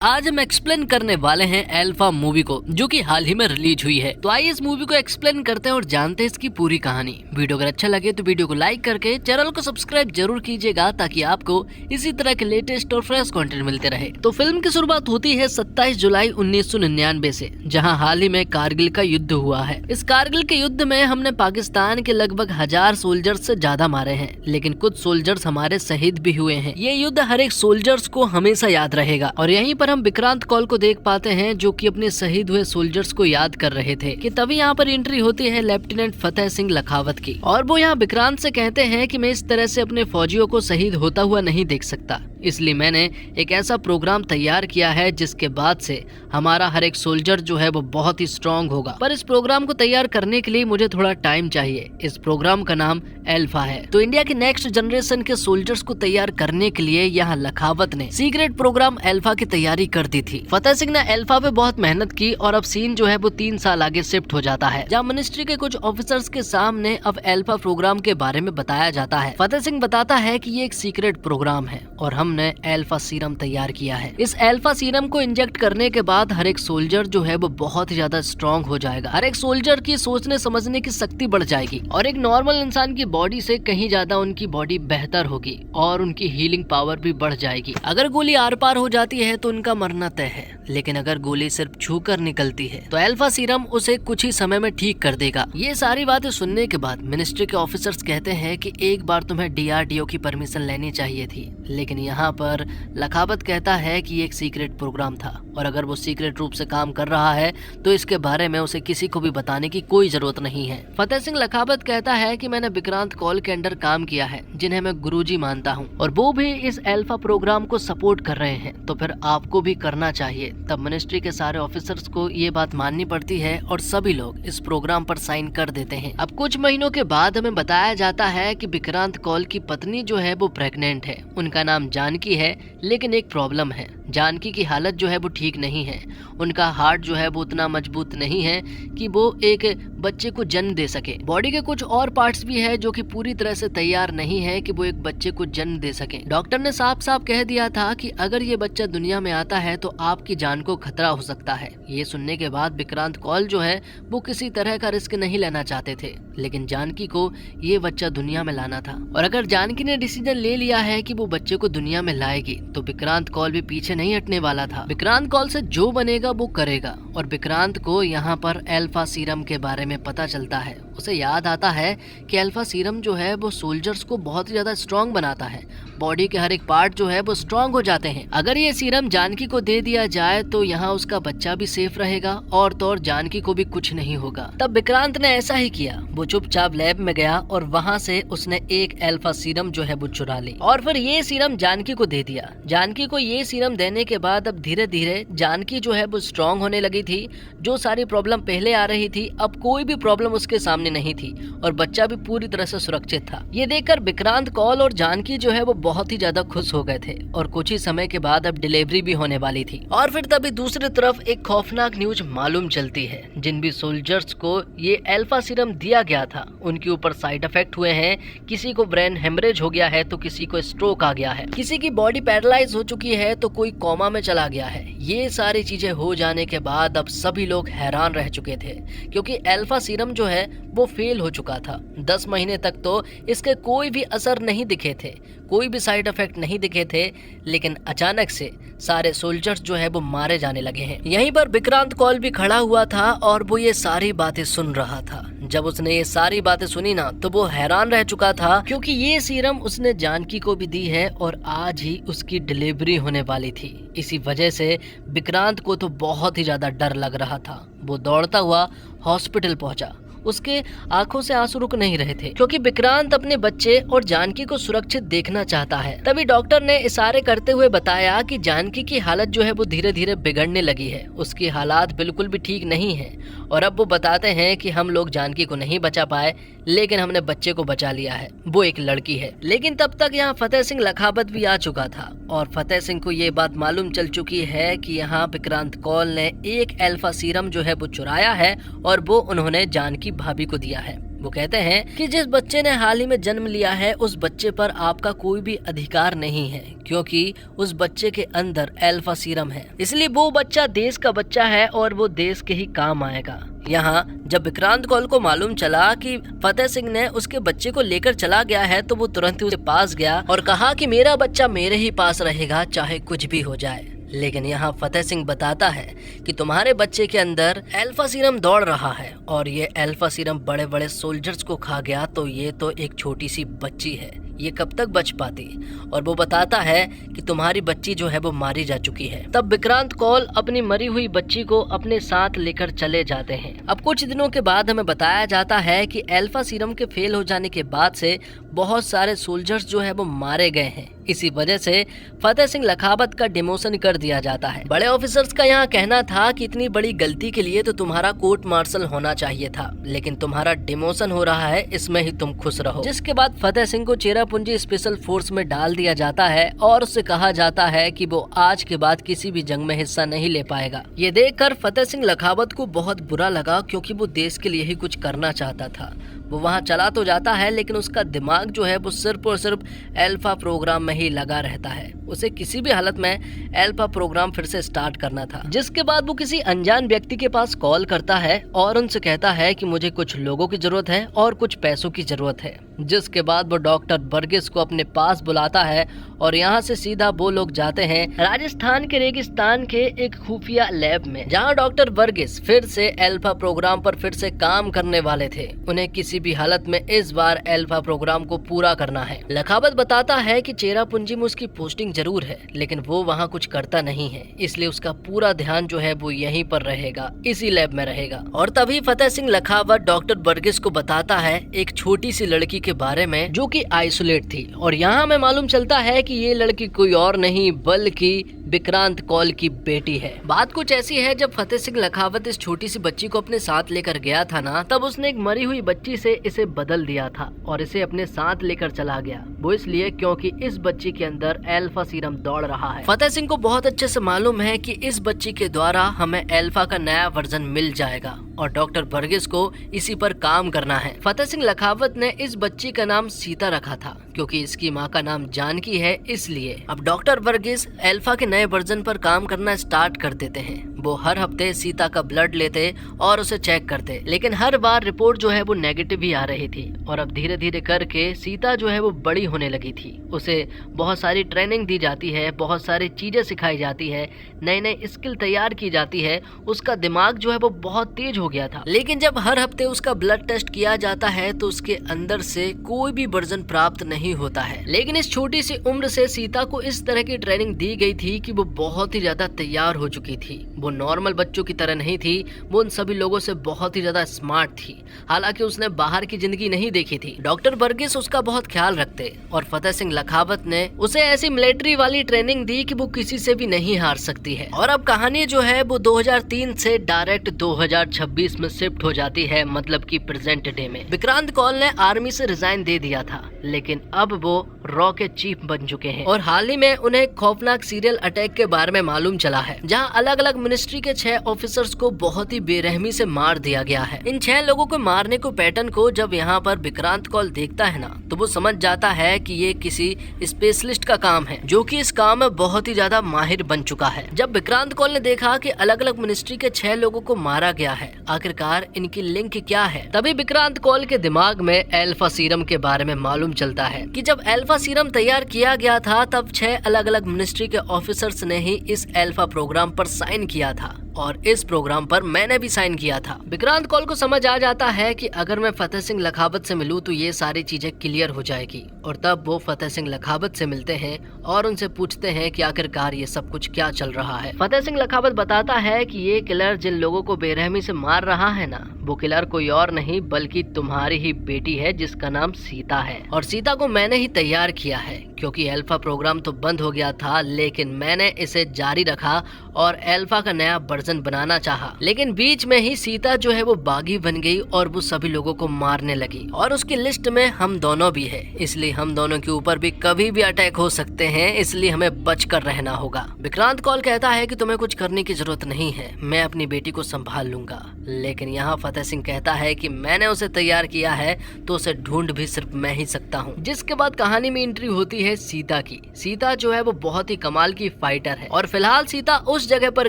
आज हम एक्सप्लेन करने वाले हैं अल्फा मूवी को, जो कि हाल ही में रिलीज हुई है। तो आइए इस मूवी को एक्सप्लेन करते हैं और जानते हैं इसकी पूरी कहानी। वीडियो अगर अच्छा लगे तो वीडियो को लाइक करके चैनल को सब्सक्राइब जरूर कीजिएगा, ताकि आपको इसी तरह के लेटेस्ट और फ्रेश कंटेंट मिलते रहे। तो फिल्म की शुरुआत होती है 27 जुलाई 1999 से, जहां हाल ही में कारगिल का युद्ध हुआ है। इस कारगिल के युद्ध में हमने पाकिस्तान के लगभग 1000 सोल्जर्स से ज्यादा मारे हैं, लेकिन कुछ सोल्जर्स हमारे शहीद भी हुए हैं। ये युद्ध हर एक सोल्जर्स को हमेशा याद रहेगा। और यहीं पर हम विक्रांत कौल को देख पाते हैं, जो कि अपने शहीद हुए सोल्जर्स को याद कर रहे थे कि तभी यहाँ पर एंट्री होती है लेफ्टिनेंट फतेह सिंह लखावत की। और वो यहाँ विक्रांत से कहते हैं कि मैं इस तरह से अपने फौजियों को शहीद होता हुआ नहीं देख सकता, इसलिए मैंने एक ऐसा प्रोग्राम तैयार किया है जिसके बाद से हमारा हर एक सोल्जर जो है वो बहुत ही स्ट्रॉन्ग होगा। पर इस प्रोग्राम को तैयार करने के लिए मुझे थोड़ा टाइम चाहिए। इस प्रोग्राम का नाम अल्फा है। तो इंडिया के नेक्स्ट जनरेशन के सोल्जर्स को तैयार करने के लिए यहाँ लखावत ने सीक्रेट प्रोग्राम अल्फा की तैयारी कर दी थी। फतेह सिंह ने अल्फा पे बहुत मेहनत की और अब सीन जो है वो 3 साल आगे शिफ्ट हो जाता है, जहाँ मिनिस्ट्री के कुछ ऑफिसर्स के सामने अब अल्फा प्रोग्राम के बारे में बताया जाता है। फतेह सिंह बताता है कि ये एक सीक्रेट प्रोग्राम है और हमने अल्फा सीरम तैयार किया है। इस अल्फा सीरम को इंजेक्ट करने के बाद हर एक सोल्जर जो है वो बहुत ही ज्यादा स्ट्रॉन्ग हो जाएगा। हर एक सोल्जर की सोचने समझने की शक्ति बढ़ जाएगी और एक नॉर्मल इंसान की बॉडी से कहीं ज्यादा उनकी बॉडी बेहतर होगी और उनकी हीलिंग पावर भी बढ़ जाएगी। अगर गोली आर पार हो जाती है तो उनका मरना तय है, लेकिन अगर गोली सिर्फ छूकर निकलती है तो अल्फा सीरम उसे कुछ ही समय में ठीक कर देगा। ये सारी बातें सुनने के बाद मिनिस्ट्री के ऑफिसर्स कहते हैं कि एक बार तुम्हें DRDO की परमिशन लेनी चाहिए थी, लेकिन यहाँ पर लखावत कहता है कि ये एक सीक्रेट प्रोग्राम था और अगर वो सीक्रेट रूप से काम कर रहा है तो इसके बारे में उसे किसी को भी बताने की कोई जरूरत नहीं है। फतेह सिंह लखावत कहता है कि मैंने विक्रांत कौल के अंडर काम किया है, जिन्हें मैं गुरुजी मानता हूँ, और वो भी इस अल्फा प्रोग्राम को सपोर्ट कर रहे हैं, तो फिर आपको भी करना चाहिए। तब मिनिस्ट्री के सारे ऑफिसर्स को ये बात माननी पड़ती है और सभी लोग इस प्रोग्राम पर साइन कर देते हैं। अब कुछ महीनों के बाद हमें बताया जाता है कि विक्रांत कौल की पत्नी जो है वो प्रेग्नेंट है। उनका नाम जानकी है, लेकिन एक प्रॉब्लम है, जानकी की हालत जो है वो ठीक नहीं है। उनका हार्ट जो है वो उतना मजबूत नहीं है कि वो एक बच्चे को जन्म दे सके। बॉडी के कुछ और पार्ट्स भी है जो कि पूरी तरह से तैयार नहीं है कि वो एक बच्चे को जन्म दे सके। डॉक्टर ने साफ साफ कह दिया था कि अगर ये बच्चा दुनिया में आता है तो आपकी जान को खतरा हो सकता है। ये सुनने के बाद विक्रांत कौल जो है वो किसी तरह का रिस्क नहीं लेना चाहते थे, लेकिन जानकी को ये बच्चा दुनिया में लाना था। और अगर जानकी ने डिसीजन ले लिया है कि वो बच्चे को दुनिया में लाएगी तो विक्रांत कौल भी पीछे नहीं हटने वाला था। विक्रांत कौल से जो बनेगा वो करेगा। और विक्रांत को यहाँ पर अल्फा सीरम के बारे में पता चलता है। उसे याद आता है कि अल्फा सीरम जो है वो सोल्जर्स को बहुत ही ज्यादा स्ट्रॉन्ग बनाता है। बॉडी के हर एक पार्ट जो है वो स्ट्रॉन्ग हो जाते हैं। अगर ये सीरम जानकी को दे दिया जाए तो यहाँ उसका बच्चा भी सेफ रहेगा और तो और जानकी को भी कुछ नहीं होगा। तब विक्रांत ने ऐसा ही किया। वो चुपचाप लैब में गया और वहाँ से उसने एक अल्फा सीरम जो है वो चुरा ली और फिर ये सीरम जानकी को दे दिया। जानकी को ये सीरम देने के बाद अब धीरे धीरे जानकी जो है वो स्ट्रॉन्ग होने लगी थी। जो सारी प्रॉब्लम पहले आ रही थी अब कोई भी प्रॉब्लम उसके सामने नहीं थी और बच्चा भी पूरी तरह से सुरक्षित था। ये देखकर विक्रांत कौल और जानकी जो है वो बहुत ही ज्यादा खुश हो गए थे और कुछ ही समय के बाद अब डिलीवरी भी होने वाली थी। और फिर तभी दूसरी तरफ एक खौफनाक न्यूज मालूम चलती है। जिन भी सोल्जर्स को ये अल्फा सीरम दिया गया था उनके ऊपर साइड इफेक्ट हुए हैं। किसी को ब्रेन हेमरेज हो गया है तो किसी को स्ट्रोक आ गया है, किसी की बॉडी पैरालाइज हो चुकी है तो कोई कोमा में चला गया है। ये सारी चीजें हो जाने के बाद अब सभी लोग हैरान रह चुके थे, क्योंकि अल्फा सीरम जो है वो फेल हो चुका था। 10 महीने तक तो इसके कोई भी असर नहीं दिखे थे, कोई भी साइड इफेक्ट नहीं दिखे थे, लेकिन अचानक से सारे सोल्जर्स जो है वो मारे जाने लगे हैं। यहीं पर विक्रांत कौल भी खड़ा हुआ था और वो ये सारी बातें सुन रहा था। जब उसने ये सारी बातें सुनी ना तो वो हैरान रह चुका था, क्योंकि ये सीरम उसने जानकी को भी दी है और आज ही उसकी डिलीवरी होने वाली थी। इसी वजह से विक्रांत को तो बहुत ही ज्यादा डर लग रहा था। वो दौड़ता हुआ हॉस्पिटल पहुंचा। उसके आंखों से आंसू रुक नहीं रहे थे, क्योंकि विक्रांत अपने बच्चे और जानकी को सुरक्षित देखना चाहता है। तभी डॉक्टर ने इशारे करते हुए बताया कि जानकी की हालत जो है वो धीरे धीरे बिगड़ने लगी है। उसकी हालात बिल्कुल भी ठीक नहीं है और अब वो बताते हैं कि हम लोग जानकी को नहीं बचा पाए, लेकिन हमने बच्चे को बचा लिया है, वो एक लड़की है। लेकिन तब तक यहाँ फतेह सिंह लखावत भी आ चुका था और फतेह सिंह को ये बात मालूम चल चुकी है कि यहाँ विक्रांत कौल ने एक अल्फा सीरम जो है वो चुराया है और वो उन्होंने जानकी भाभी को दिया है। वो कहते हैं कि जिस बच्चे ने हाल ही में जन्म लिया है उस बच्चे पर आपका कोई भी अधिकार नहीं है, क्योंकि उस बच्चे के अंदर अल्फा सीरम है, इसलिए वो बच्चा देश का बच्चा है और वो देश के ही काम आएगा। यहाँ जब विक्रांत कौल को मालूम चला कि फतेह सिंह ने उसके बच्चे को लेकर चला गया है तो वो तुरंत ही उसके पास गया और कहा कि मेरा बच्चा मेरे ही पास रहेगा, चाहे कुछ भी हो जाए। लेकिन यहाँ फतेह सिंह बताता है कि तुम्हारे बच्चे के अंदर अल्फा सीरम दौड़ रहा है और ये अल्फा सीरम बड़े बड़े सोल्जर्स को खा गया, तो ये तो एक छोटी सी बच्ची है, ये कब तक बच पाती। और वो बताता है कि तुम्हारी बच्ची जो है वो मारी जा चुकी है। तब विक्रांत कौल अपनी मरी हुई बच्ची को अपने साथ लेकर चले जाते हैं। अब कुछ दिनों के बाद हमें बताया जाता है कि अल्फा सीरम के फेल हो जाने के बाद से बहुत सारे सोल्जर्स जो है वो मारे गए हैं। इसी वजह से फतेह सिंह लखावत का डिमोशन कर दिया जाता है। बड़े ऑफिसर्स का यहाँ कहना था कि इतनी बड़ी गलती के लिए तो तुम्हारा कोर्ट मार्शल होना चाहिए था, लेकिन तुम्हारा डिमोशन हो रहा है, इसमें ही तुम खुश रहो। जिसके बाद फतेह सिंह को चेरापूंजी स्पेशल फोर्स में डाल दिया जाता है और उससे कहा जाता है कि वो आज के बाद किसी भी जंग में हिस्सा नहीं ले पाएगा। ये देखकर फतेह सिंह लखावत को बहुत बुरा लगा, क्योंकि वो देश के लिए ही कुछ करना चाहता था। वो वहाँ चला तो जाता है, लेकिन उसका दिमाग जो है वो सिर्फ और सिर्फ अल्फा प्रोग्राम में ही लगा रहता है। उसे किसी भी हालत में अल्फा प्रोग्राम फिर से स्टार्ट करना था। जिसके बाद वो किसी अनजान व्यक्ति के पास कॉल करता है और उनसे कहता है कि मुझे कुछ लोगों की जरूरत है और कुछ पैसों की जरूरत है। जिसके बाद वो डॉक्टर वर्गीस को अपने पास बुलाता है और यहाँ से सीधा वो लोग जाते हैं राजस्थान के रेगिस्तान के एक खुफिया लैब में, जहाँ डॉक्टर वर्गीस फिर से अल्फा प्रोग्राम पर फिर से काम करने वाले थे। उन्हें किसी भी हालत में इस बार अल्फा प्रोग्राम को पूरा करना है। लखावत बताता है कि चेरापूंजी में उसकी पोस्टिंग जरूर है, लेकिन वो वहाँ कुछ करता नहीं है, इसलिए उसका पूरा ध्यान जो है वो यहीं पर रहेगा, इसी लैब में रहेगा। और तभी फतेह सिंह लखावत डॉक्टर वर्गीस को बताता है एक छोटी सी लड़की के बारे में जो कि आइसोलेट थी। और यहाँ हमें मालूम चलता है कि ये लड़की कोई और नहीं बल्कि विक्रांत कौल की बेटी है। बात कुछ ऐसी है, जब फतेह सिंह लखावत इस छोटी सी बच्ची को अपने साथ लेकर गया था ना, तब उसने एक मरी हुई बच्ची से इसे बदल दिया था और इसे अपने साथ लेकर चला गया। वो इसलिए क्योंकि इस बच्ची के अंदर अल्फा सीरम दौड़ रहा है। फतेह सिंह को बहुत अच्छे से मालूम है कि इस बच्ची के द्वारा हमें अल्फा का नया वर्जन मिल जाएगा और डॉक्टर वर्गीस को इसी पर काम करना है। फतेह सिंह लखावत ने इस बच्ची का नाम सीता रखा था, क्योंकि इसकी माँ का नाम जानकी है, इसलिए अब डॉक्टर वर्गीस अल्फा के नए वर्जन पर काम करना स्टार्ट कर देते हैं। वो हर हफ्ते सीता का ब्लड लेते और उसे चेक करते, लेकिन हर बार रिपोर्ट जो है वो नेगेटिव ही आ रही थी। और अब धीरे धीरे करके सीता जो है वो बड़ी होने लगी थी। उसे बहुत सारी ट्रेनिंग दी जाती है, बहुत सारी चीजें सिखाई जाती है, नई नई स्किल तैयार की जाती है। उसका दिमाग जो है वो बहुत तेज हो गया था। लेकिन जब हर हफ्ते उसका ब्लड टेस्ट किया जाता है तो उसके अंदर से कोई भी वर्जन प्राप्त नहीं होता है। लेकिन इस छोटी सी उम्र से सीता को इस तरह की ट्रेनिंग दी गई थी कि वो बहुत ही ज्यादा तैयार हो चुकी थी। वो नॉर्मल बच्चों की तरह नहीं थी, वो उन सभी लोगों से बहुत ही ज्यादा स्मार्ट थी। हालांकि उसने बाहर की जिंदगी नहीं देखी थी। डॉक्टर वर्गीस उसका बहुत ख्याल रखते और फतेह सिंह लखावत ने उसे ऐसी मिलिट्री वाली ट्रेनिंग दी कि वो किसी से भी नहीं हार सकती है। और अब कहानी जो है वो 2003 से डायरेक्ट 2026 में शिफ्ट हो जाती है, मतलब कि प्रेजेंट डे में। विक्रांत कौल ने आर्मी से रिजाइन दे दिया था, लेकिन अब वो रॉ के चीफ बन चुके हैं। और हाल ही में उन्हें खौफनाक सीरियल अटैक के बारे में मालूम चला है, जहां अलग अलग मिनिस्ट्री के 6 ऑफिसर्स को बहुत ही बेरहमी से मार दिया गया है। इन 6 लोगों को मारने को पैटर्न को जब यहाँ पर विक्रांत कौल देखता है ना, तो वो समझ जाता है कि ये किसी स्पेशलिस्ट का काम है, जो कि इस काम में बहुत ही ज्यादा माहिर बन चुका है। जब विक्रांत कौल ने देखा कि अलग अलग मिनिस्ट्री के 6 लोगों को मारा गया है, आखिरकार इनकी लिंक क्या है, तभी विक्रांत कौल के दिमाग में अल्फा सीरम के बारे में मालूम चलता है कि जब अल्फा सीरम तैयार किया गया था तब 6 अलग अलग मिनिस्ट्री के ऑफिसर्स ने ही इस अल्फा प्रोग्राम पर साइन किया था और इस प्रोग्राम पर मैंने भी साइन किया था। विक्रांत कौल को समझ आ जाता है कि अगर मैं फतेह सिंह लखावत से मिलूं तो ये सारी चीजें क्लियर हो जाएगी। और तब वो फतेह सिंह लखावत से मिलते हैं और उनसे पूछते हैं कि आखिरकार ये सब कुछ क्या चल रहा है। फतेह सिंह लखावत बताता है कि ये किलर जिन लोगों को बेरहमी से मार रहा है ना, वो किलर कोई और नहीं बल्कि तुम्हारी ही बेटी है, जिसका नाम सीता है। और सीता को मैंने ही तैयार किया है, क्योंकि अल्फा प्रोग्राम तो बंद हो गया था, लेकिन मैंने इसे जारी रखा और अल्फा का नया वर्जन बनाना चाहा। लेकिन बीच में ही सीता जो है वो बागी बन गई और वो सभी लोगों को मारने लगी, और उसकी लिस्ट में हम दोनों भी है। इसलिए हम दोनों के ऊपर भी कभी भी अटैक हो सकते हैं, इसलिए हमें बचकर रहना होगा। विक्रांत कौल कहता है कि तुम्हें कुछ करने की जरूरत नहीं है, मैं अपनी बेटी को संभाल लूंगा। लेकिन यहाँ फतेह सिंह कहता है कि मैंने उसे तैयार किया है तो उसे ढूंढ भी सिर्फ मैं ही सकता हूँ। जिसके बाद कहानी में एंट्री होती है सीता की। सीता जो है वो बहुत ही कमाल की फाइटर है, और फिलहाल सीता उस जगह पर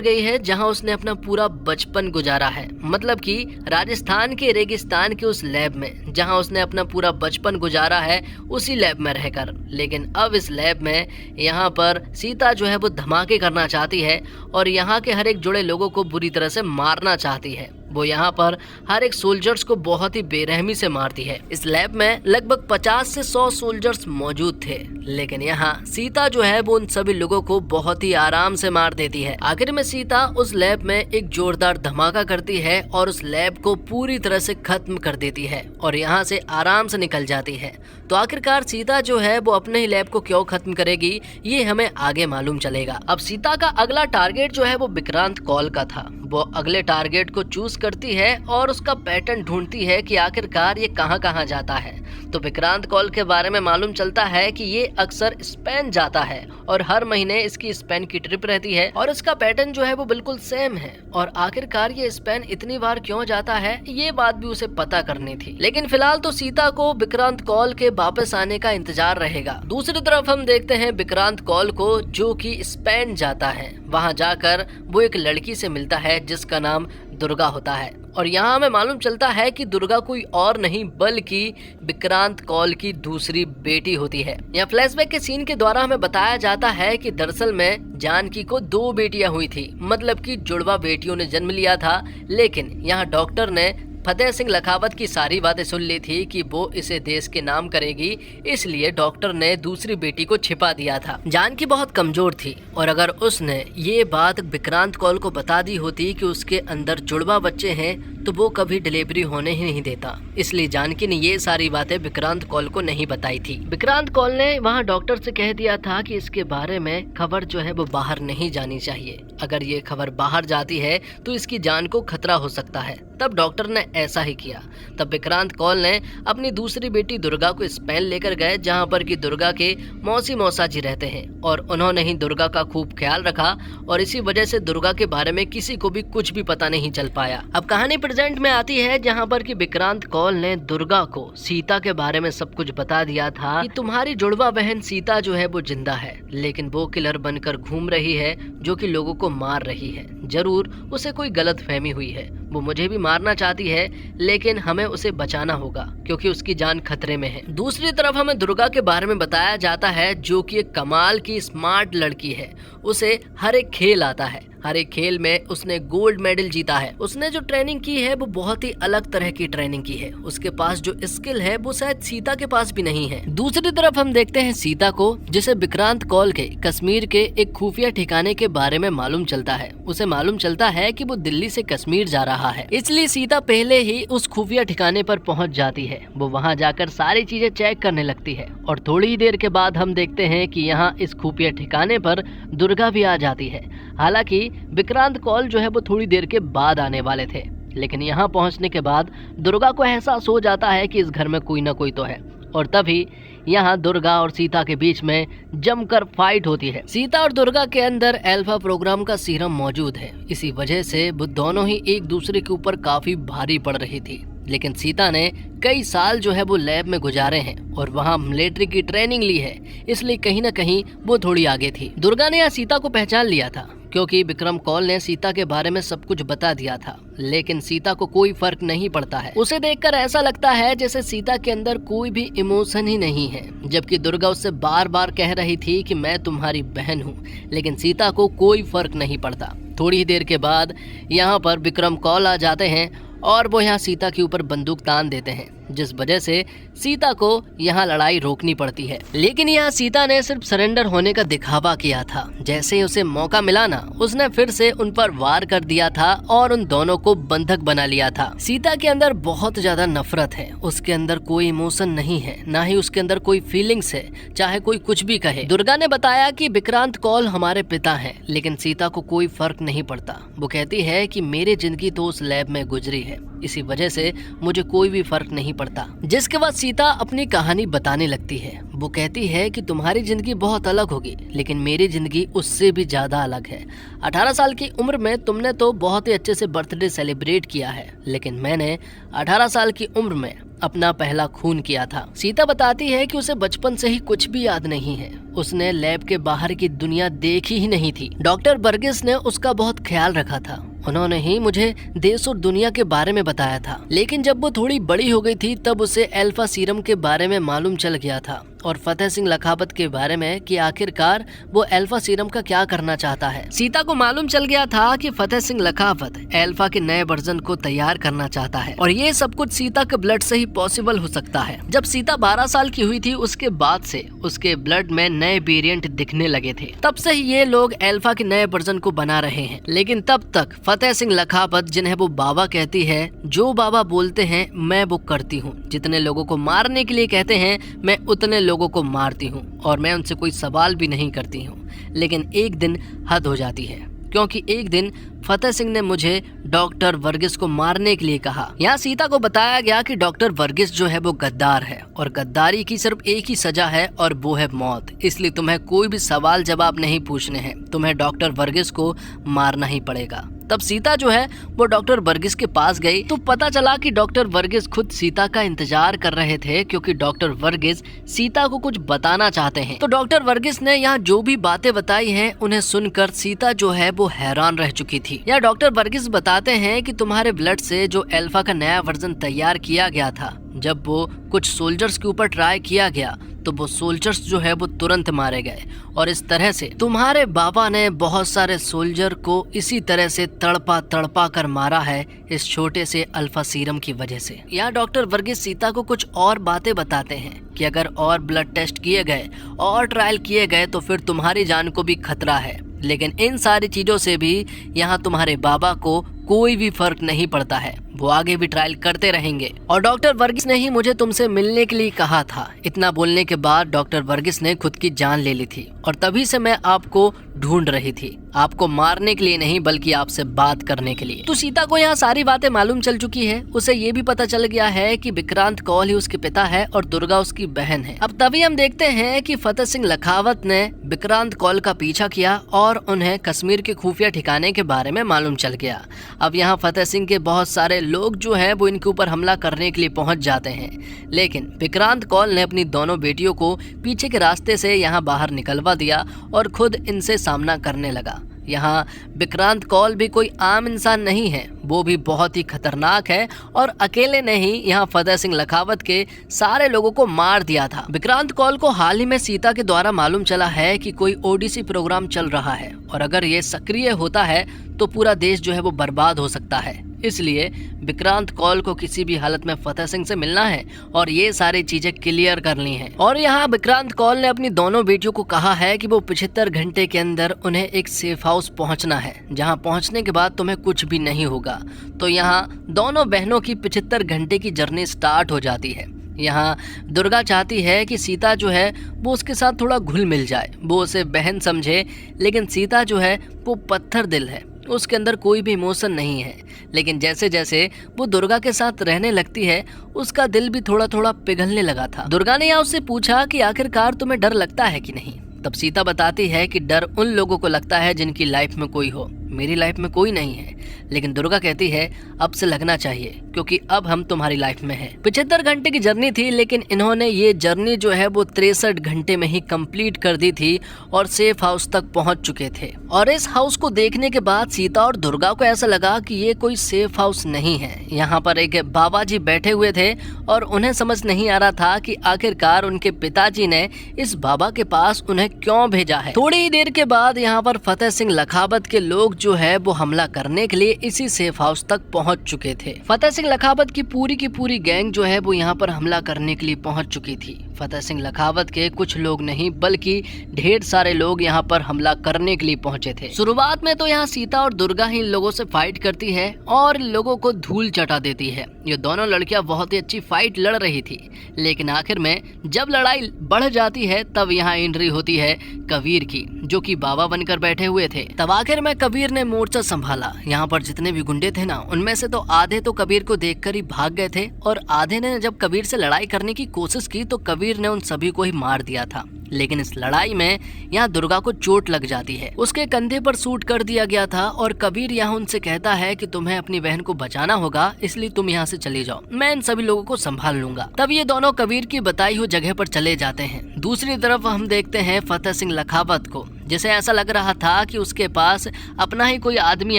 गई है जहाँ उसने अपना पूरा बचपन गुजारा है, मतलब कि राजस्थान के रेगिस्तान के उस लैब में जहाँ उसने अपना पूरा बचपन गुजारा है, उसी लैब में रहकर। लेकिन अब इस लैब में यहाँ पर सीता जो है वो धमाके करना चाहती है और यहाँ के हर एक जुड़े लोगों को बुरी तरह से मारना चाहती है। वो यहाँ पर हर एक सोल्जर्स को बहुत ही बेरहमी से मारती है। इस लैब में लगभग 50 से 100 सोल्जर्स मौजूद थे, लेकिन यहाँ सीता जो है वो उन सभी लोगों को बहुत ही आराम से मार देती है। आखिर में सीता उस लैब में एक जोरदार धमाका करती है और उस लैब को पूरी तरह से खत्म कर देती है और यहाँ से आराम से निकल जाती है। तो आखिरकार सीता जो है वो अपने ही लैब को क्यों खत्म करेगी, ये हमें आगे मालूम चलेगा। अब सीता का अगला टारगेट जो है वो विक्रांत कौल का था। वो अगले टारगेट को चूज करती है और उसका पैटर्न ढूंढती है कि आखिरकार ये कहां कहां जाता है। तो विक्रांत कौल के बारे में मालूम चलता है कि ये अक्सर स्पेन जाता है और हर महीने इसकी स्पेन की ट्रिप रहती है और इसका पैटर्न जो है वो बिल्कुल सेम है। और आखिरकार ये स्पेन इतनी बार क्यों जाता है, ये बात भी उसे पता करनी थी। लेकिन फिलहाल तो सीता को विक्रांत कौल के वापस आने का इंतजार रहेगा। दूसरी तरफ हम देखते हैं विक्रांत कौल को, जो कि स्पेन जाता है। वहाँ जाकर वो एक लड़की से मिलता है जिसका नाम दुर्गा होता है, और यहाँ हमें मालूम चलता है कि दुर्गा कोई और नहीं बल्कि विक्रांत कौल की दूसरी बेटी होती है। यहाँ फ्लैशबैक के सीन के द्वारा हमें बताया जाता है कि दरअसल में जानकी को 2 बेटियां हुई थी, मतलब कि जुड़वा बेटियों ने जन्म लिया था। लेकिन यहाँ डॉक्टर ने फतेह सिंह लखावत की सारी बातें सुन ली थी कि वो इसे देश के नाम करेगी, इसलिए डॉक्टर ने दूसरी बेटी को छिपा दिया था। जानकी बहुत कमजोर थी और अगर उसने ये बात विक्रांत कौल को बता दी होती कि उसके अंदर जुड़वा बच्चे हैं तो वो कभी डिलीवरी होने ही नहीं देता। इसलिए जानकी ने ये सारी बातें विक्रांत कौल को नहीं बताई थी। विक्रांत कौल ने वहाँ डॉक्टर से कह दिया था कि इसके बारे में खबर जो है वो बाहर नहीं जानी चाहिए। अगर ये खबर बाहर जाती है तो इसकी जान को खतरा हो सकता है। तब डॉक्टर ने ऐसा ही किया। तब विक्रांत कौल ने अपनी दूसरी बेटी दुर्गा को स्पेन लेकर गए, जहाँ पर कि दुर्गा के मौसी मौसा जी रहते हैं, और उन्होंने ही दुर्गा का खूब ख्याल रखा और इसी वजह से दुर्गा के बारे में किसी को भी कुछ भी पता नहीं चल पाया। अब कहानी प्रेजेंट में आती है जहाँ पर कि विक्रांत कौल ने दुर्गा को सीता के बारे में सब कुछ बता दिया था कि तुम्हारी जुड़वा बहन सीता जो है वो जिंदा है, लेकिन वो किलर बनकर घूम रही है जो कि लोगों को मार रही है। जरूर उसे कोई गलत फहमी हुई है, वो मुझे भी मारना चाहती है, लेकिन हमें उसे बचाना होगा क्योंकि उसकी जान खतरे में है। दूसरी तरफ हमें दुर्गा के बारे में बताया जाता है जो कि एक कमाल की स्मार्ट लड़की है। उसे हर एक खेल आता है, हर एक खेल में उसने गोल्ड मेडल जीता है। उसने जो ट्रेनिंग की है वो बहुत ही अलग तरह की ट्रेनिंग की है। उसके पास जो स्किल है वो शायद सीता के पास भी नहीं है। दूसरी तरफ हम देखते हैं सीता को, जिसे विक्रांत कौल के कश्मीर के एक खुफिया ठिकाने के बारे में मालूम चलता है। उसे मालूम चलता है कि वो दिल्ली से कश्मीर जा रहा है, इसलिए सीता पहले ही उस खुफिया ठिकाने पर पहुंच जाती है। वो वहां जाकर सारी चीजें चेक करने लगती है और थोड़ी ही देर के बाद हम देखते हैं कि यहाँ इस खुफिया ठिकाने पर दुर्गा भी आ जाती है। हालांकि विक्रांत कौल जो है वो थोड़ी देर के बाद आने वाले थे, लेकिन यहाँ पहुँचने के बाद दुर्गा को एहसास हो जाता है कि इस घर में कोई ना कोई तो है, और तभी यहाँ दुर्गा और सीता के बीच में जमकर फाइट होती है। सीता और दुर्गा के अंदर अल्फा प्रोग्राम का सीरम मौजूद है, इसी वजह से वो दोनों ही एक दूसरे के ऊपर काफी भारी पड़ रही थी। लेकिन सीता ने कई साल जो है वो लैब में गुजारे हैं और वहाँ मिलिट्री की ट्रेनिंग ली है, इसलिए कहीं ना कहीं वो थोड़ी आगे थी। दुर्गा ने यहाँ सीता को पहचान लिया था क्योंकि विक्रम कौल ने सीता के बारे में सब कुछ बता दिया था, लेकिन सीता को कोई फर्क नहीं पड़ता है। उसे देखकर ऐसा लगता है जैसे सीता के अंदर कोई भी इमोशन ही नहीं है, जबकि दुर्गा उससे बार बार कह रही थी कि मैं तुम्हारी बहन हूँ, लेकिन सीता को कोई फर्क नहीं पड़ता। थोड़ी ही देर के बाद यहाँ पर विक्रम कौल आ जाते हैं और वो यहाँ सीता के ऊपर बंदूक तान देते हैं, जिस वजह से सीता को यहाँ लड़ाई रोकनी पड़ती है। लेकिन यहाँ सीता ने सिर्फ सरेंडर होने का दिखावा किया था। जैसे ही उसे मौका मिला ना, उसने फिर से उन पर वार कर दिया था और उन दोनों को बंधक बना लिया था। सीता के अंदर बहुत ज्यादा नफरत है, उसके अंदर कोई इमोशन नहीं है, ना ही उसके अंदर कोई फीलिंग्स है, चाहे कोई कुछ भी कहे। दुर्गा ने बताया कि विक्रांत कौल हमारे पिता हैं, लेकिन सीता को कोई फर्क नहीं पड़ता। वो कहती है कि मेरी जिंदगी तो उस लैब में गुजरी है, इसी वजह से मुझे कोई भी फर्क नहीं पड़ता। जिसके बाद सीता अपनी कहानी बताने लगती है। वो कहती है कि तुम्हारी जिंदगी बहुत अलग होगी, लेकिन मेरी जिंदगी उससे भी ज्यादा अलग है। 18 साल की उम्र में तुमने तो बहुत ही अच्छे से बर्थडे सेलिब्रेट किया है, लेकिन मैंने 18 साल की उम्र में अपना पहला खून किया था। सीता बताती है कि उसे बचपन से ही कुछ भी याद नहीं है, उसने लैब के बाहर की दुनिया देखी ही नहीं थी। डॉक्टर वर्गीस ने उसका बहुत ख्याल रखा था, उन्होंने ही मुझे देश और दुनिया के बारे में बताया था। लेकिन जब वो थोड़ी बड़ी हो गई थी तब उसे अल्फा सीरम के बारे में मालूम चल गया था और फतेह सिंह लखावत के बारे में कि आखिरकार वो अल्फा सीरम का क्या करना चाहता है। सीता को मालूम चल गया था कि फतेह सिंह लखावत अल्फा के नए वर्जन को तैयार करना चाहता है और ये सब कुछ सीता के ब्लड से ही पॉसिबल हो सकता है। जब सीता 12 साल की हुई थी उसके बाद से उसके ब्लड में नए वेरिएंट दिखने लगे थे। तब से ही ये लोग अल्फा के नए वर्जन को बना रहे हैं। लेकिन तब तक फतेह सिंह लखावत, जिन्हें वो बाबा कहती है, जो बाबा बोलते हैं मैं वो करती हूँ। जितने लोगों को मारने के लिए कहते हैं मैं उतने लोगों को मारती हूँ और मैं उनसे कोई सवाल भी नहीं करती हूँ। लेकिन एक दिन हद हो जाती है, क्योंकि एक दिन फतेह सिंह ने मुझे डॉक्टर वर्गीस को मारने के लिए कहा। यहाँ सीता को बताया गया कि डॉक्टर वर्गीस जो है वो गद्दार है और गद्दारी की सिर्फ एक ही सजा है और वो है मौत। इसलिए तुम्हें कोई भी सवाल जवाब नहीं पूछने हैं, तुम्हें डॉक्टर वर्गीस को मारना ही पड़ेगा। तब सीता जो है वो डॉक्टर वर्गीस के पास गई तो पता चला कि डॉक्टर वर्गीस खुद सीता का इंतजार कर रहे थे, क्योंकि डॉक्टर वर्गीस सीता को कुछ बताना चाहते हैं। तो डॉक्टर वर्गीस ने यहाँ जो भी बातें बताई हैं उन्हें सुनकर सीता जो है वो हैरान रह चुकी थी। यहाँ डॉक्टर वर्गीस बताते हैं कि तुम्हारे ब्लड से जो अल्फा का नया वर्जन तैयार किया गया था, जब वो कुछ सोल्जर्स के ऊपर ट्राई किया गया तो वो सोल्जर्स जो है वो तुरंत मारे गए और इस तरह से तुम्हारे बाबा ने बहुत सारे सोल्जर को इसी तरह से तड़पा तड़पा कर मारा है, इस छोटे से अल्फा सीरम की वजह से। यहाँ डॉक्टर वर्गीस सीता को कुछ और बातें बताते हैं कि अगर और ब्लड टेस्ट किए गए और ट्रायल किए गए तो फिर तुम्हारी जान को भी खतरा है। लेकिन इन सारी चीजों से भी यहाँ तुम्हारे बाबा को कोई भी फर्क नहीं पड़ता है, वो आगे भी ट्रायल करते रहेंगे और डॉक्टर वर्गीस ने ही मुझे तुमसे मिलने के लिए कहा था। इतना बोलने के बाद डॉक्टर वर्गीस ने खुद की जान ले ली थी और तभी से मैं आपको ढूंढ रही थी, आपको मारने के लिए नहीं बल्कि आपसे बात करने के लिए। तो सीता को यहाँ सारी बातें मालूम चल चुकी है, उसे ये भी पता चल गया है कि विक्रांत कौल ही उसके पिता है और दुर्गा उसकी बहन है। अब तभी हम देखते हैं कि फतेह सिंह लखावत ने विक्रांत कौल का पीछा किया और उन्हें कश्मीर के खुफिया ठिकाने के बारे में मालूम चल गया। अब यहाँ फतेह सिंह के बहुत सारे लोग जो हैं वो इनके ऊपर हमला करने के लिए पहुंच जाते हैं, लेकिन विक्रांत कौल ने अपनी दोनों बेटियों को पीछे के रास्ते से यहाँ बाहर निकलवा दिया और खुद इनसे सामना करने लगा। यहाँ विक्रांत कौल भी कोई आम इंसान नहीं है, वो भी बहुत ही खतरनाक है और अकेले ने ही यहाँ फतेह सिंह लखावत के सारे लोगों को मार दिया था। विक्रांत कौल को हाल ही में सीता के द्वारा मालूम चला है कि कोई ओडीसी प्रोग्राम चल रहा है और अगर ये सक्रिय होता है तो पूरा देश जो है वो बर्बाद हो सकता है। इसलिए विक्रांत कौल को किसी भी हालत में फतेह सिंह से मिलना है और ये सारी चीजें क्लियर करनी है। और यहाँ विक्रांत कौल ने अपनी दोनों बेटियों को कहा है कि वो 75 घंटे के अंदर उन्हें एक सेफ हाउस पहुंचना है, जहां पहुंचने के बाद तुम्हें कुछ भी नहीं होगा। तो यहाँ दोनों बहनों की 75 घंटे की जर्नी स्टार्ट हो जाती है। यहाँ दुर्गा चाहती है कि सीता जो है वो उसके साथ थोड़ा घुल मिल जाए, वो उसे बहन समझे, लेकिन सीता जो है वो पत्थर दिल है, उसके अंदर कोई भी इमोशन नहीं है। लेकिन जैसे जैसे वो दुर्गा के साथ रहने लगती है उसका दिल भी थोड़ा थोड़ा पिघलने लगा था। दुर्गा ने यहाँ उससे पूछा कि आखिरकार तुम्हें डर लगता है कि नहीं। तब सीता बताती है कि डर उन लोगों को लगता है जिनकी लाइफ में कोई हो, मेरी लाइफ में कोई नहीं है। लेकिन दुर्गा कहती है अब से लगना चाहिए, क्योंकि अब हम तुम्हारी लाइफ में हैं। 75 घंटे की जर्नी थी, लेकिन इन्होंने ये जर्नी जो है वो 63 घंटे में ही कंप्लीट कर दी थी और सेफ हाउस तक पहुंच चुके थे। और इस हाउस को देखने के बाद सीता और दुर्गा को ऐसा लगा कि ये कोई सेफ हाउस नहीं है। यहाँ पर एक बाबा जी बैठे हुए थे और उन्हें समझ नहीं आ रहा था कि आखिरकार उनके पिताजी ने इस बाबा के पास उन्हें क्यों भेजा है। थोड़ी ही देर के बाद यहाँ पर फतेह सिंह लखावत के लोग जो है वो हमला करने के लिए इसी सेफ हाउस तक पहुंच चुके थे। फतेह सिंह लखावत की पूरी गैंग जो है वो यहाँ पर हमला करने के लिए पहुंच चुकी थी। फतेह सिंह लखावत के कुछ लोग नहीं बल्कि ढेर सारे लोग यहाँ पर हमला करने के लिए पहुंचे थे। शुरुआत में तो यहाँ सीता और दुर्गा ही इन लोगों से फाइट करती है और लोगों को धूल चटा देती है। ये दोनों लड़कियां बहुत ही अच्छी फाइट लड़ रही थी, लेकिन आखिर में जब लड़ाई बढ़ जाती है तब यहाँ एंट्री होती है कबीर की, जो कि बाबा बनकर बैठे हुए थे। तब आखिर में कबीर ने मोर्चा संभाला। यहाँ पर जितने भी गुंडे थे ना, उनमें से तो आधे तो कबीर को देखकर ही भाग गए थे और आधे ने जब कबीर से लड़ाई करने की कोशिश की तो कबीर ने उन सभी को ही मार दिया था। लेकिन इस लड़ाई में यहाँ दुर्गा को चोट लग जाती है। उसके कंधे पर शूट कर दिया गया था और कबीर यहाँ उनसे कहता है कि तुम्हें अपनी बहन को बचाना होगा, इसलिए तुम यहाँ से चले जाओ, मैं इन सभी लोगों को संभाल लूंगा। तब ये दोनों कबीर की बताई हुई जगह पर चले जाते हैं। दूसरी तरफ हम देखते हैं फतेह सिंह लखावत को, जिसे ऐसा लग रहा था कि उसके पास अपना ही कोई आदमी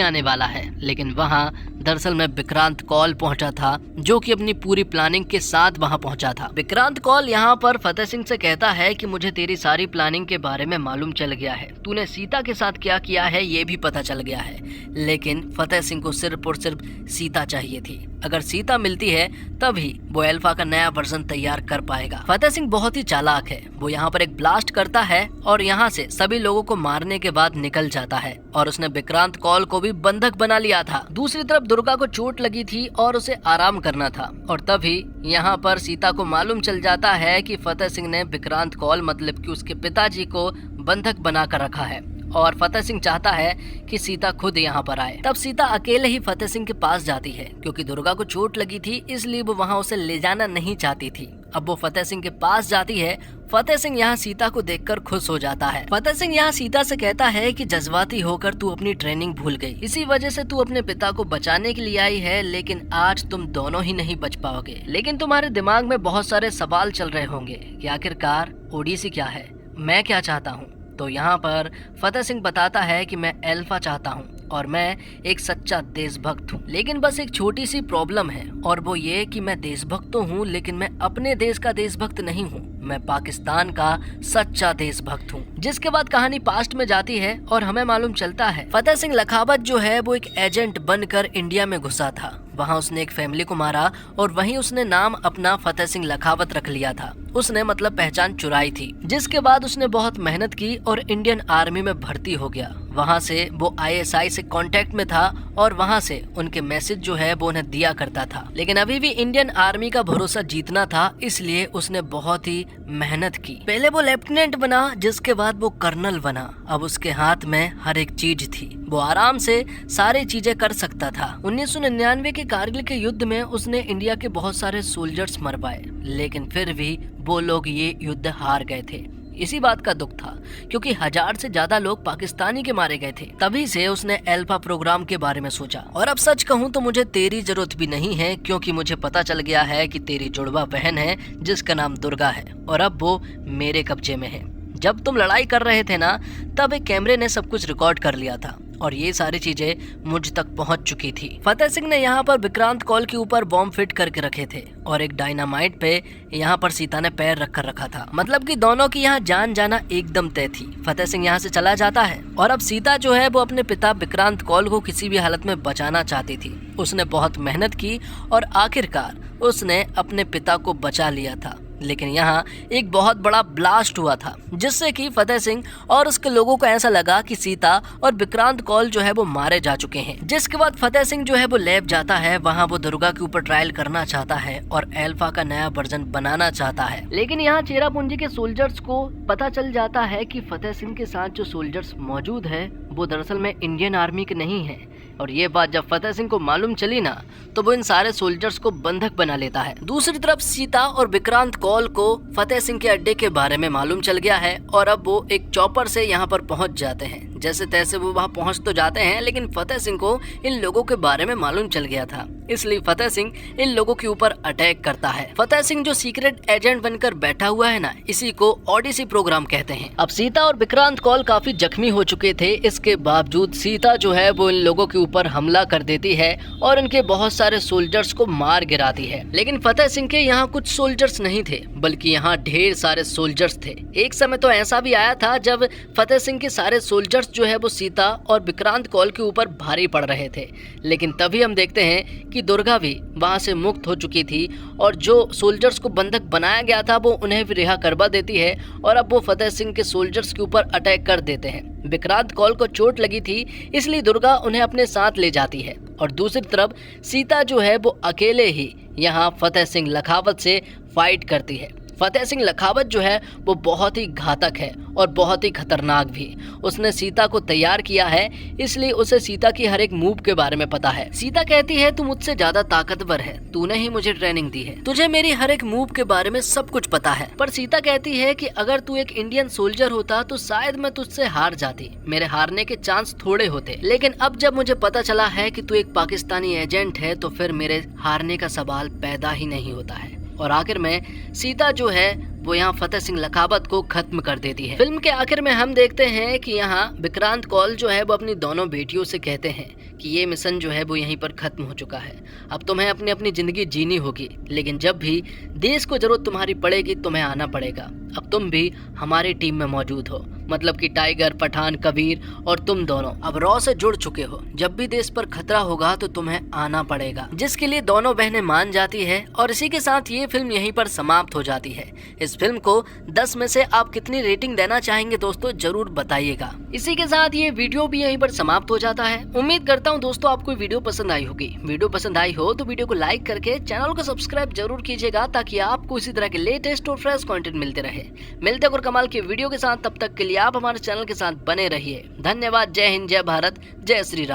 आने वाला है, लेकिन वहाँ दरअसल में विक्रांत कौल पहुंचा था, जो कि अपनी पूरी प्लानिंग के साथ वहां पहुंचा था। विक्रांत कौल यहाँ पर फतेह सिंह से कहता है कि मुझे तेरी सारी प्लानिंग के बारे में मालूम चल गया है, तूने सीता के साथ क्या किया है ये भी पता चल गया है। लेकिन फतेह सिंह को सिर्फ और सिर्फ सीता चाहिए थी। अगर सीता मिलती है तभी वो अल्फा का नया वर्जन तैयार कर पाएगा। फतेह सिंह बहुत ही चालाक है। वो यहाँ पर एक ब्लास्ट करता है और यहाँ से सभी लोगों को मारने के बाद निकल जाता है और उसने विक्रांत कौल को भी बंधक बना लिया था। दूसरी तरफ दुर्गा को चोट लगी थी और उसे आराम करना था और तभी यहाँ पर सीता को मालूम चल जाता है कि फतेह सिंह ने विक्रांत कौल मतलब कि उसके पिताजी को बंधक बना कर रखा है और फतेह सिंह चाहता है कि सीता खुद यहाँ पर आए। तब सीता अकेले ही फतेह सिंह के पास जाती है, क्योंकि दुर्गा को चोट लगी थी इसलिए वो वहाँ उसे ले जाना नहीं चाहती थी। अब वो फतेह सिंह के पास जाती है। फतेह सिंह यहाँ सीता को देखकर खुश हो जाता है। फतेह सिंह यहाँ सीता से कहता है कि जज्बाती होकर तू अपनी ट्रेनिंग भूल गई, इसी वजह से तू अपने पिता को बचाने के लिए आई है, लेकिन आज तुम दोनों ही नहीं बच पाओगे। लेकिन तुम्हारे दिमाग में बहुत सारे सवाल चल रहे होंगे कि आखिरकार ओडिसी क्या है, मैं क्या चाहता हूँ। तो यहाँ पर फतेह सिंह बताता है कि मैं अल्फा चाहता हूँ और मैं एक सच्चा देशभक्त हूँ, लेकिन बस एक छोटी सी प्रॉब्लम है और वो ये कि मैं देशभक्त तो हूँ, लेकिन मैं अपने देश का देशभक्त नहीं हूँ, मैं पाकिस्तान का सच्चा देशभक्त हूँ। जिसके बाद कहानी पास्ट में जाती है और हमें मालूम चलता है फतेह सिंह लखावत जो है वो एक एजेंट बनकर इंडिया में घुसा था। वहाँ उसने एक फैमिली को मारा और वहीं उसने नाम अपना फतेह सिंह लखावत रख लिया था। उसने मतलब पहचान चुराई थी। जिसके बाद उसने बहुत मेहनत की और इंडियन आर्मी में भर्ती हो गया। वहाँ से वो ISI से कांटेक्ट में था और वहाँ से उनके मैसेज जो है वो उन्हें दिया करता था। लेकिन अभी भी इंडियन आर्मी का भरोसा जीतना था, इसलिए उसने बहुत ही मेहनत की। पहले वो लेफ्टिनेंट बना, जिसके बाद वो कर्नल बना। अब उसके हाथ में हर एक चीज थी, वो आराम से सारी चीजें कर सकता था। 1999 के कारगिल के युद्ध में उसने इंडिया के बहुत सारे सोल्जर्स मरवाए, लेकिन फिर भी वो लोग ये युद्ध हार गए थे। इसी बात का दुख था, क्योंकि 1000 से ज्यादा लोग पाकिस्तानी के मारे गए थे। तभी से उसने अल्फा प्रोग्राम के बारे में सोचा। और अब सच कहूँ तो मुझे तेरी जरूरत भी नहीं है, क्योंकि मुझे पता चल गया है कि तेरी जुड़वा बहन है जिसका नाम दुर्गा है और अब वो मेरे कब्जे में है। जब तुम लड़ाई कर रहे थे ना, तब एक कैमरे ने सब कुछ रिकॉर्ड कर लिया था और ये सारी चीजें मुझ तक पहुंच चुकी थी। फतेह सिंह ने यहाँ पर विक्रांत कौल के ऊपर बॉम्ब फिट करके रखे थे और एक डायनामाइट पे यहाँ पर सीता ने पैर रख कर रखा था। मतलब कि दोनों की यहाँ जान जाना एकदम तय थी। फतेह सिंह यहाँ से चला जाता है और अब सीता जो है वो अपने पिता विक्रांत कौल को किसी भी हालत में बचाना चाहती थी। उसने बहुत मेहनत की और आखिरकार उसने अपने पिता को बचा लिया था। लेकिन यहाँ एक बहुत बड़ा ब्लास्ट हुआ था, जिससे कि फतेह सिंह और उसके लोगों को ऐसा लगा कि सीता और विक्रांत कौल जो है वो मारे जा चुके हैं। जिसके बाद फतेह सिंह जो है वो लैब जाता है। वहाँ वो दुर्गा के ऊपर ट्रायल करना चाहता है और अल्फा का नया वर्जन बनाना चाहता है। लेकिन यहाँ चेरापूंजी के सोल्जर्स को पता चल जाता है कि फतेह सिंह के साथ जो सोल्जर्स मौजूद है वो दरअसल में इंडियन आर्मी के नहीं है। और ये बात जब फतेह सिंह को मालूम चली ना, तो वो इन सारे सोल्जर्स को बंधक बना लेता है। दूसरी तरफ सीता और विक्रांत कौल को फतेह सिंह के अड्डे के बारे में मालूम चल गया है और अब वो एक चॉपर से यहाँ पर पहुंच जाते हैं। जैसे तैसे वो वहाँ पहुंच तो जाते हैं, लेकिन फतेह सिंह को इन लोगों के बारे में मालूम चल गया था इसलिए फतेह सिंह इन लोगों के ऊपर अटैक करता है। फतेह सिंह जो सीक्रेट एजेंट बनकर बैठा हुआ है ना, इसी को ओडिसी प्रोग्राम कहते हैं। अब सीता और विक्रांत कौल काफी जख्मी हो चुके थे, इसके बावजूद सीता जो है वो इन लोगों के ऊपर हमला कर देती है और इनके बहुत सारे सोल्जर्स को मार गिराती है। लेकिन फतेह सिंह के यहाँ कुछ सोल्जर्स नहीं थे, बल्कि यहाँ ढेर सारे सोल्जर्स थे। एक समय तो ऐसा भी आया था जब फतेह सिंह के सारे सोल्जर्स जो है वो सीता और विक्रांत कौल के ऊपर भारी पड़ रहे थे। लेकिन तभी हम देखते हैं कि दुर्गा भी वहां से मुक्त हो चुकी थी और जो सोल्जर्स को बंधक बनाया गया था वो उन्हें भी रिहा करवा देती है और अब वो फतेह सिंह के सोल्जर्स के ऊपर अटैक कर देते हैं। विक्रांत कौल को चोट लगी थी, इसलिए दुर्गा उन्हें अपने साथ ले जाती है और दूसरी तरफ सीता जो है वो अकेले ही यहाँ फतेह सिंह लखावत से फाइट करती है। फतेह सिंह लखावत जो है वो बहुत ही घातक है और बहुत ही खतरनाक भी। उसने सीता को तैयार किया है, इसलिए उसे सीता की हर एक मूव के बारे में पता है। सीता कहती है तू मुझसे ज्यादा ताकतवर है, तूने ही मुझे ट्रेनिंग दी है, तुझे मेरी हर एक मूव के बारे में सब कुछ पता है। पर सीता कहती है कि अगर तू एक इंडियन सोल्जर होता तो शायद मैं तुझसे हार जाती, मेरे हारने के चांस थोड़े होते। लेकिन अब जब मुझे पता चला है कि तू एक पाकिस्तानी एजेंट है तो फिर मेरे हारने का सवाल पैदा ही नहीं होता है। और आखिर में सीता जो है वो यहाँ फतेह सिंह लखावत को खत्म कर देती है। फिल्म के आखिर में हम देखते हैं कि यहाँ विक्रांत कौल जो है वो अपनी दोनों बेटियों से कहते हैं कि ये मिशन जो है वो यहीं पर खत्म हो चुका है, अब तुम्हें अपनी अपनी जिंदगी जीनी होगी, लेकिन जब भी देश को जरूरत तुम्हारी पड़ेगी तुम्हें आना पड़ेगा। अब तुम भी हमारी टीम में मौजूद हो, मतलब कि टाइगर, पठान, कबीर और तुम दोनों अब रॉ से जुड़ चुके हो। जब भी देश पर खतरा होगा तो तुम्हें आना पड़ेगा, जिसके लिए दोनों बहनें मान जाती है। और इसी के साथ ये फिल्म यहीं पर समाप्त हो जाती है। इस फिल्म को 10 में से आप कितनी रेटिंग देना चाहेंगे दोस्तों, जरूर बताइएगा। इसी के साथ ये वीडियो भी यहीं पर समाप्त हो जाता है। उम्मीद करता हूँ दोस्तों आपको वीडियो पसंद आई होगी। वीडियो पसंद आई हो तो वीडियो को लाइक करके चैनल को सब्सक्राइब जरूर कीजिएगा, ताकि आपको इसी तरह के लेटेस्ट और फ्रेश कंटेंट मिलते रहे। मिलते और कमाल की वीडियो के साथ, तब तक के लिए आप हमारे चैनल के साथ बने रहिए। धन्यवाद। जय हिंद, जय भारत, जय श्री राम।